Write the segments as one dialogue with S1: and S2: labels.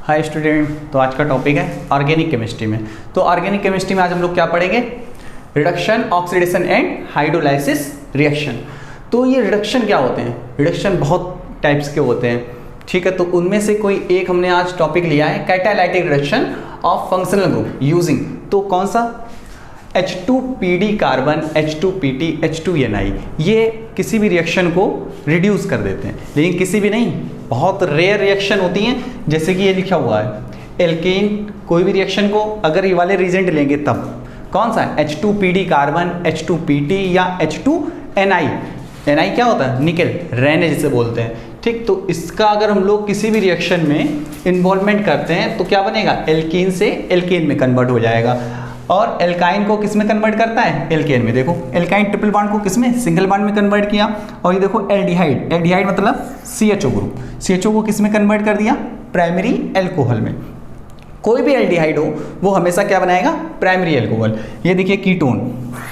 S1: Hi student, तो आज का टॉपिक है ऑर्गेनिक केमिस्ट्री में। तो ऑर्गेनिक केमिस्ट्री में आज हम लोग क्या पढ़ेंगे? Reduction, oxidation and hydrolysis reaction. तो ये रिडक्शन क्या होते हैं? रिडक्शन बहुत टाइप्स के होते हैं, ठीक है। तो उनमें से कोई एक हमने आज टॉपिक लिया है, catalytic reduction of functional group using, तो कौन सा? H2PD carbon, H2PT, H2Ni। ये किसी भी रिएक्शन को रिड्यूस कर देते हैं, लेकिन किसी भी नहीं, बहुत रेयर रिएक्शन होती हैं। जैसे कि ये लिखा हुआ है एल्केन, कोई भी रिएक्शन को अगर ये वाले रीजेंट लेंगे तब कौन सा है? H2PD कार्बन, H2PT या H2Ni। Ni क्या होता है? निकेल, रेने जिसे बोलते हैं, ठीक। तो इसका अगर हम लोग किसी भी रिएक्शन में इन्वॉल्वमेंट करते हैं तो क्या बनेगा? एल्कीन से एल्केन में कन्वर्ट हो जाएगा। और एल्काइन को किस में कन्वर्ट करता है? एल्केन में। देखो एल्काइन ट्रिपल बॉन्ड को किस में? सिंगल बॉन्ड में कन्वर्ट किया। और ये देखो एल्डिहाइड, एल्डिहाइड मतलब CHO ग्रुप, CHO को किस में कन्वर्ट कर दिया? प्राइमरी एल्कोहल में। कोई भी एल्डिहाइड हो वो हमेशा क्या बनाएगा? Primary alcohol. ये देखिए कीटोन,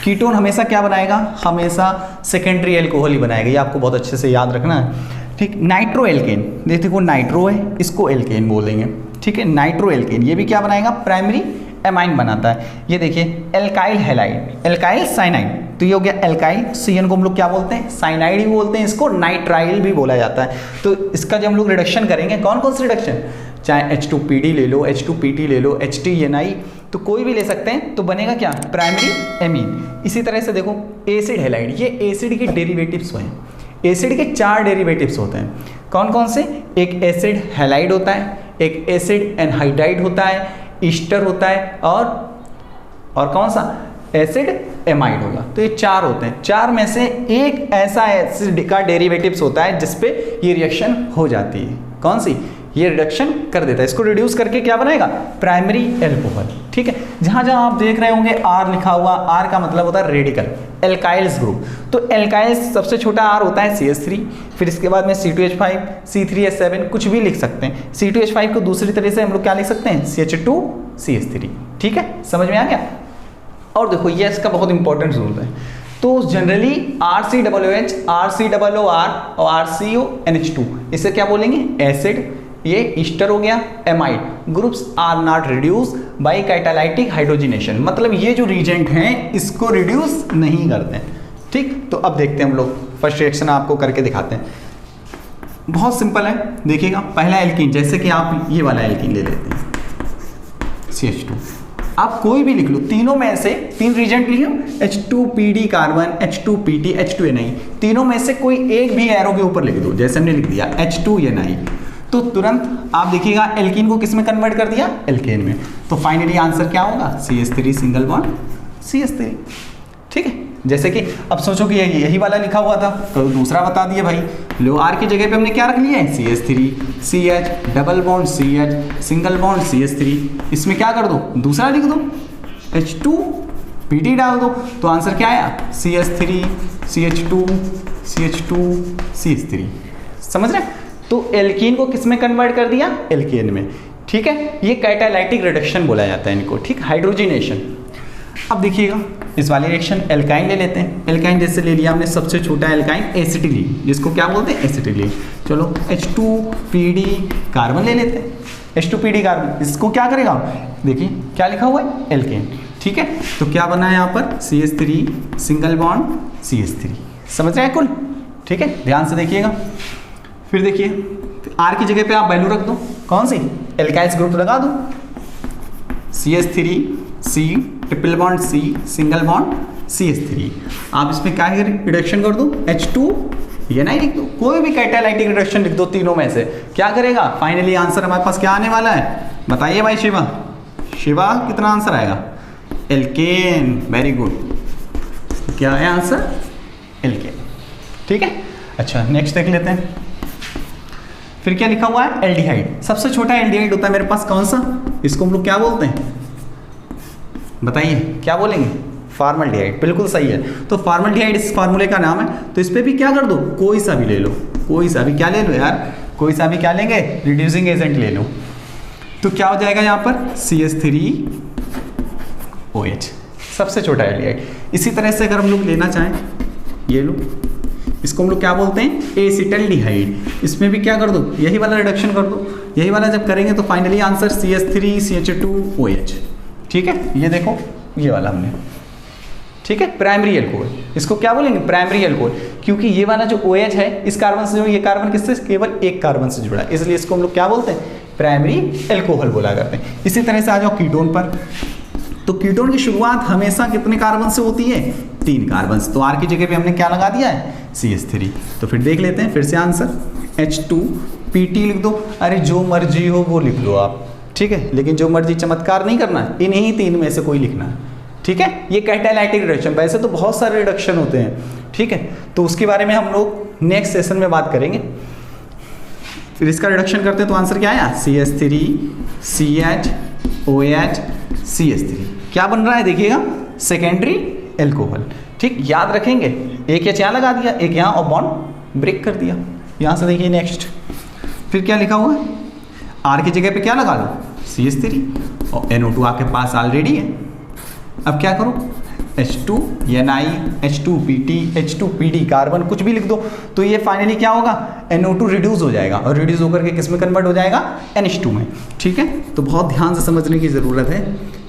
S1: कीटोन हमेशा क्या बनाएगा? हमेशा सेकेंडरी एल्कोहल ही बनाएगा। ये आपको बहुत अच्छे से याद रखना है, ठीक। नाइट्रो एल्केन, देखो नाइट्रो है, इसको एल्केन बोलेंगे, ठीक है। नाइट्रो एल्केन ये भी क्या बनाएगा? प्राइमरी एमाइन बनाता है। ये देखिए एल्काइल हैलाइड, एल्काइल साइनाइड, तो ये हो गया एल्काइल। CN को हम लोग क्या बोलते हैं? साइनाइड ही बोलते हैं, इसको नाइट्राइल भी बोला जाता है। तो इसका जब हम लोग रिडक्शन करेंगे, कौन कौन सी रिडक्शन, चाहे H2PD ले लो, H2PT ले लो, HTNI, तो कोई भी ले सकते हैं, तो बनेगा क्या? Primary amine. इसी तरह से देखो एसिड हैलाइड, ये एसिड के डेरिवेटिव्स हैं। एसिड के 4 डेरिवेटिव्स होते हैं, कौन कौन से? एक एसिड हैलाइड होता है, एक एसिड एनहाइड्राइड होता है, ईस्टर होता है, और कौन सा? एसिड एमाइड होगा। तो ये 4 होते हैं। 4 में से एक ऐसा एसिड का डेरिवेटिव्स होता है जिसपे ये रिएक्शन हो जाती है। कौन सी? ये रिडक्शन कर देता है। इसको रिड्यूस करके क्या बनाएगा? प्राइमरी एल्कोहल, ठीक है। जहां जहां आप देख रहे होंगे R लिखा हुआ, R का मतलब होता है रेडिकल, एल्काइल्स ग्रुप। तो एल्काइल्स सबसे छोटा R होता है CH3, फिर इसके बाद में C2H5, C3H7, कुछ भी लिख सकते हैं। C2H5 को दूसरी तरह से हम लोग क्या लिख सकते हैं? CH2CH3, ठीक है। समझ में आ गया? और देखो ये इसका बहुत इंपॉर्टेंट रूल है। तो जनरली RCOOH, RCOOR और RCONH2, इसे क्या बोलेंगे? एसिड। ये ईस्टर हो गया, amide. Groups are not reduce by catalytic hydrogenation, मतलब ये जो रीजेंट हैं इसको रिड्यूस नहीं करते हैं, ठीक। तो अब देखते हैं हम लोग, फर्स्ट रिएक्शन आपको करके दिखाते हैं। बहुत सिंपल है, देखिएगा। पहला एल्कीन, जैसे कि आप ये वाला एल्कीन ले लेते हैं CH2, आप कोई भी लिख लो, तीनों में से 3 रीजेंट लिखो, H2PD कार्बन, H2PT, H2Ni, तीनों में से कोई एक भी एरो के ऊपर लिख दो। जैसे हमने लिख दिया H2Ni, तो तुरंत आप देखिएगा एल्कीन को किस में कन्वर्ट कर दिया? एल्केन में। तो फाइनली आंसर क्या होगा? CH3 सिंगल बॉन्ड CH3, ठीक है। जैसे कि अब सोचो कि यही वाला लिखा हुआ था, तो दूसरा बता दिए भाई। लो R की जगह पे हमने क्या रख लिया है? CH3, CH, double bond CH, single bond CH3, इसमें क्या कर दो? दूसरा लिख दो, H2PD डाल दो, तो आंसर क्या आया? CH3, CH2, CH2, CH3। समझ रहे? तो एल्कीन को किस में कन्वर्ट कर दिया? एल्केन में, ठीक है। ये कैटालाइटिक रिडक्शन बोला जाता है इनको, ठीक, हाइड्रोजनेशन। अब देखिएगा इस वाली रिएक्शन, एल्काइन ले लेते हैं। एल्काइन जैसे ले लिया हमने सबसे छोटा एल्काइन एसिटिलीन, जिसको क्या बोलते हैं? एसिटिलीन। चलो H2PD कार्बन ले लेते हैं। H2PD कार्बन, इसको क्या करेगा? देखिए क्या लिखा हुआ है? एल्केन, ठीक है। तो क्या बना है यहाँ पर? CH3 single bond CH3। समझ रहे हैं कुल, ठीक है। ध्यान से देखिएगा। फिर देखिए R की जगह पे आप वैल्यू रख दो, कौन सी? एल्काइल्स ग्रुप लगा दो, CH3 C triple bond C single bond CH3। आप इसमें क्या रिडक्शन कर दो? H2Ni लिख दो, कोई भी कैटालाइटिक रिडक्शन लिख दो तीनों में से, क्या करेगा? फाइनली आंसर हमारे पास क्या आने वाला है? बताइए भाई शिवा, शिवा कितना आंसर आएगा? एल्केन। वेरी गुड, क्या है आंसर? एल्केन, ठीक है। अच्छा नेक्स्ट देख लेते हैं। फिर क्या लिखा हुआ है? एल्डिहाइड। सबसे छोटा एल्डिहाइड होता है मेरे पास, कौन सा? इसको हम लोग क्या बोलते हैं? बताइए क्या बोलेंगे? फॉर्मल्डिहाइड, बिल्कुल सही है। तो फॉर्मल्डिहाइड इस फार्मूले का नाम है। तो इस पर भी क्या कर दो? कोई सा भी ले लो, कोई सा भी, क्या ले लो यार? कोई सा भी क्या लेंगे? रिड्यूसिंग एजेंट ले लो। तो क्या हो जाएगा यहाँ पर? CH3OH, सबसे छोटा एल्डिहाइड। इसी तरह से अगर हम लोग लेना चाहें, ये लो, इसको हम लोग क्या बोलते हैं? एसिटल्डिहाइड। इसमें भी क्या कर दो? यही वाला रिडक्शन कर दो। यही वाला जब करेंगे तो फाइनली आंसर CH3CH2OH। ठीक है, ये देखो ये वाला हमने, ठीक है, प्राइमरी एल्कोहल। इसको क्या बोलेंगे? प्राइमरी एल्कोहल, क्योंकि ये वाला जो OH है इस कार्बन से जुड़ा, ये कार्बन किससे? केवल एक कार्बन से जुड़ा है, इसलिए इसको हम लोग क्या बोलते हैं? प्राइमरी एल्कोहल बोला करते हैं। इसी तरह से आ जाओ कीटोन पर। तो कीटोन की शुरुआत हमेशा कितने कार्बन से होती है? 3 कार्बन से। तो R की जगह पे हमने क्या लगा दिया है? CH3। तो फिर देख लेते हैं फिर से आंसर, H2PT लिख दो। अरे जो मर्जी हो वो लिख लो आप, ठीक है, लेकिन जो मर्जी चमत्कार नहीं करना है, इन्हीं 3 में से कोई लिखना है। ठीक है, ये कैटालाइटिक रिडक्शन, वैसे तो बहुत सारे रिडक्शन होते हैं, ठीक है, तो उसके बारे में हम लोग नेक्स्ट सेशन में बात करेंगे। फिर इसका रिडक्शन करते हैं तो आंसर क्या आया? CH3 CH OH CH3। क्या बन रहा है देखिएगा? Secondary alcohol. ठीक, याद रखेंगे, एक H यहाँ लगा दिया, एक यहाँ, और बॉन्ड ब्रेक कर दिया। यहाँ से देखिए नेक्स्ट, फिर क्या लिखा हुआ है? R की जगह पे क्या लगा लो? CH3, और NO2 आपके पास ऑलरेडी है। अब क्या करो? H2Ni H2PT H2PD कार्बन कुछ भी लिख दो, तो ये फाइनली क्या होगा? NO2 रिड्यूस हो जाएगा, और रिड्यूस होकर के किस में कन्वर्ट हो जाएगा? NH2 में। ठीक है, तो बहुत ध्यान से समझने की ज़रूरत है।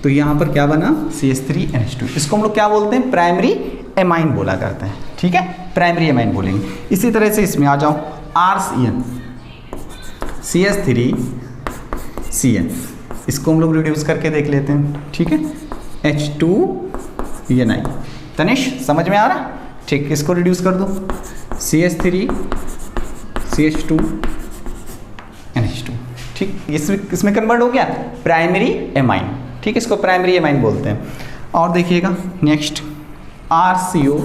S1: तो यहाँ पर क्या बना? CH3NH2। इसको हम लोग क्या बोलते हैं? प्राइमरी एमाइन बोला करते हैं। ठीक है, प्राइमरी एमाइन बोलेंगे। इसी तरह से इसमें आ जाओ, RCN CH3CN, इसको हम लोग रिड्यूस करके देख लेते हैं। ठीक है, H2Ni। तनिष समझ में आ रहा? ठीक, इसको रिड्यूस कर दो, CH3 CH2 NH2। ठीक, इसमें कन्वर्ट हो गया प्राइमरी एमाइन। ठीक, इसको प्राइमरी एमाइन बोलते हैं। और देखिएगा नेक्स्ट, RCO,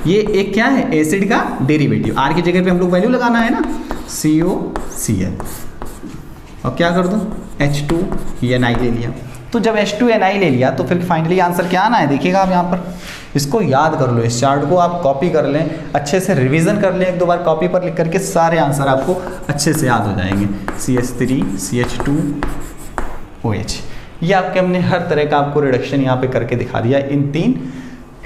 S1: ये एक क्या है? एसिड का डेरिवेटिव। R की जगह पे हम लोग वैल्यू लगाना है ना, COCl, और क्या कर दो? H2Ni ले लिया। तो जब H2Ni ले लिया तो फिर फाइनली आंसर क्या आना है? देखिएगा आप यहाँ पर, इसको याद कर लो, इस चार्ट को आप कॉपी कर लें, अच्छे से रिवीजन कर लें, 1-2 बार कॉपी पर लिख करके सारे आंसर आपको अच्छे से याद हो जाएंगे। CH3 CH2OH, ये आपके हमने हर तरह का आपको रिडक्शन यहाँ पे करके दिखा दिया इन 3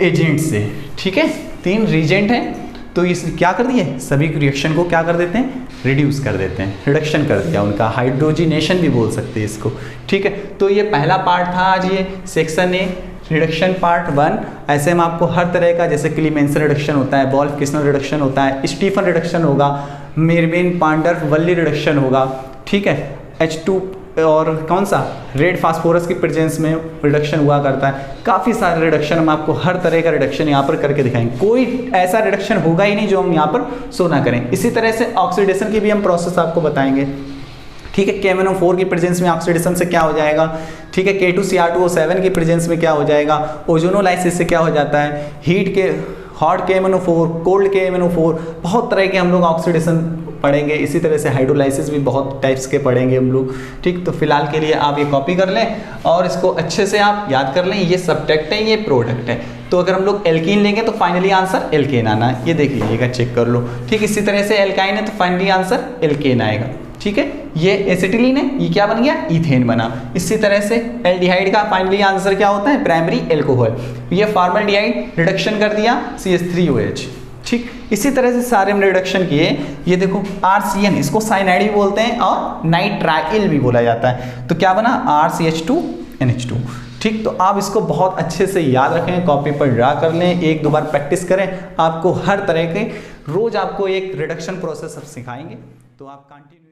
S1: एजेंट से। ठीक है, 3 रीजेंट हैं, तो इस क्या कर दिए? सभी रिएक्शन को क्या कर देते हैं? रिड्यूस कर देते हैं, रिडक्शन कर दिया उनका, हाइड्रोजिनेशन भी बोल सकते हैं इसको। ठीक है, तो ये पहला पार्ट था आज, ये सेक्शन ए रिडक्शन पार्ट 1। ऐसे हम आपको हर तरह का, जैसे क्लीमेंस रिडक्शन होता है, बॉल्फ किस्नर रिडक्शन होता है, स्टीफन रिडक्शन होगा, मेरविन पांडर वल्ली रिडक्शन होगा। ठीक है, H2 और कौन सा? रेड फास्फोरस की प्रेजेंस में रिडक्शन हुआ करता है। काफ़ी सारे रिडक्शन, हम आपको हर तरह का रिडक्शन यहाँ पर करके दिखाएंगे, कोई ऐसा रिडक्शन होगा ही नहीं जो हम यहाँ पर शो ना करें। इसी तरह से ऑक्सीडेशन की भी हम प्रोसेस आपको बताएंगे। ठीक है, KMnO4 की प्रेजेंस में ऑक्सीडेशन से क्या हो जाएगा? ठीक है, K2Cr2O7 की प्रेजेंस में क्या हो जाएगा? ओजोनोलाइसिस से क्या हो जाता है? हीट के हॉट KMnO4, कोल्ड KMnO4, बहुत तरह के हम लोग ऑक्सीडेशन पढ़ेंगे। इसी तरह से हाइड्रोलाइसिस भी बहुत टाइप्स के पढ़ेंगे हम लोग। ठीक, तो फिलहाल के लिए आप ये कॉपी कर लें और इसको अच्छे से आप याद कर लें, ये सब्जेक्ट है, ये प्रोडक्ट है। तो अगर हम लोग एल्कीन लेंगे तो फाइनली आंसर एल्केन आना है, ये देख लीजिएगा, चेक कर लो। ठीक, इसी तरह से एल्काइन है तो फाइनली आंसर एल्केन आएगा। ठीक है, ये एसिटिलीन है, ये क्या बन गया? ईथेन बना। इसी तरह से एल्डिहाइड का फाइनली आंसर क्या होता है? Primary alcohol. ये फॉर्मल्डिहाइड रिडक्शन कर दिया CH3OH। ठीक, इसी तरह से सारे हमने रिडक्शन किए। ये देखो RCN, इसको साइनाइड भी बोलते हैं और नाइट्राइल भी बोला जाता है। तो क्या बना? RCH2NH2। ठीक, तो आप इसको बहुत अच्छे से याद रखें, कॉपी पर ड्रा कर लें, 1-2 बार प्रैक्टिस करें। आपको हर तरह के रोज आपको एक रिडक्शन प्रोसेस सिखाएंगे, तो आप कंटिन्यू